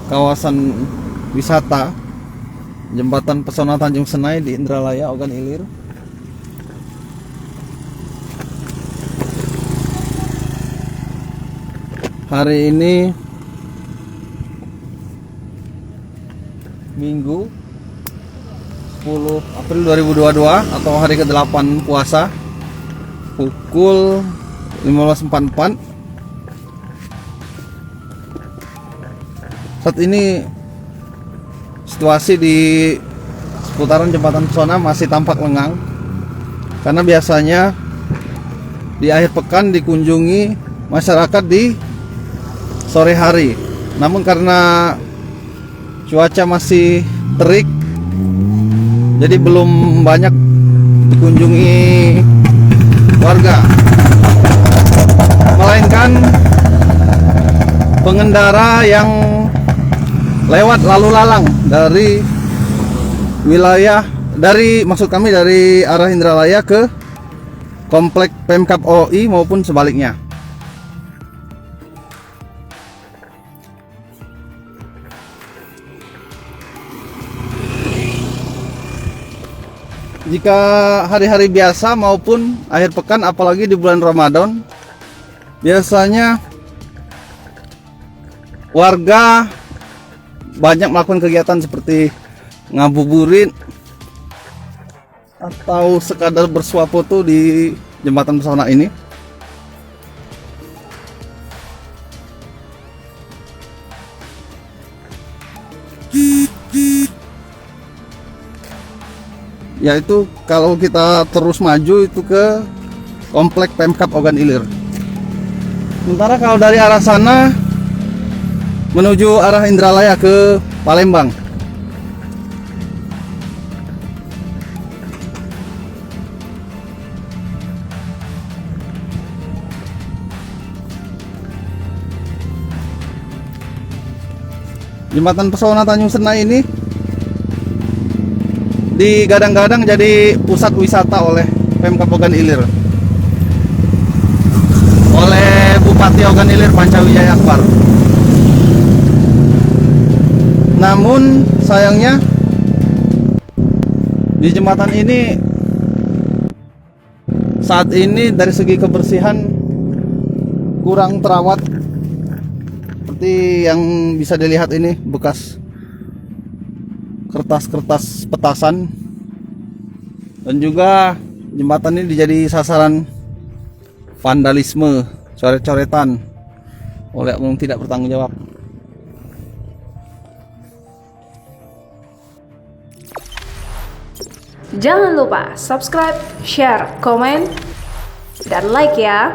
kawasan wisata Jembatan Pesona Tanjung Senai di Indralaya, Ogan Ilir. Hari ini Minggu 10 April 2022 atau hari ke-8 puasa, pukul 15.44. Saat ini situasi di seputaran Jembatan Pesona masih tampak lengang, karena biasanya di akhir pekan dikunjungi masyarakat di sore hari. Namun karena cuaca masih terik, jadi belum banyak dikunjungi warga, melainkan pengendara yang lewat lalu lalang dari wilayah dari arah Indralaya ke komplek Pemkab OI maupun sebaliknya. Jika hari-hari biasa maupun akhir pekan, apalagi di bulan Ramadan, biasanya warga banyak melakukan kegiatan seperti ngabuburit atau sekadar bersuah foto di Jembatan Pesona ini. Yaitu kalau kita terus maju itu ke komplek Pemkab Ogan Ilir. Sementara kalau dari arah sana menuju arah Indralaya ke Palembang, Jembatan Pesona Tanjung Senai ini digadang-gadang jadi pusat wisata oleh Pemkab Ogan Ilir, oleh Bupati Ogan Ilir Pancawijaya Akbar. Namun sayangnya di jembatan ini saat ini dari segi kebersihan kurang terawat. Seperti yang bisa dilihat ini, bekas kertas-kertas petasan, dan juga jembatan ini dijadi sasaran vandalisme, coret-coretan oleh oknum tidak bertanggung jawab. Jangan lupa subscribe, share, komen, dan like ya.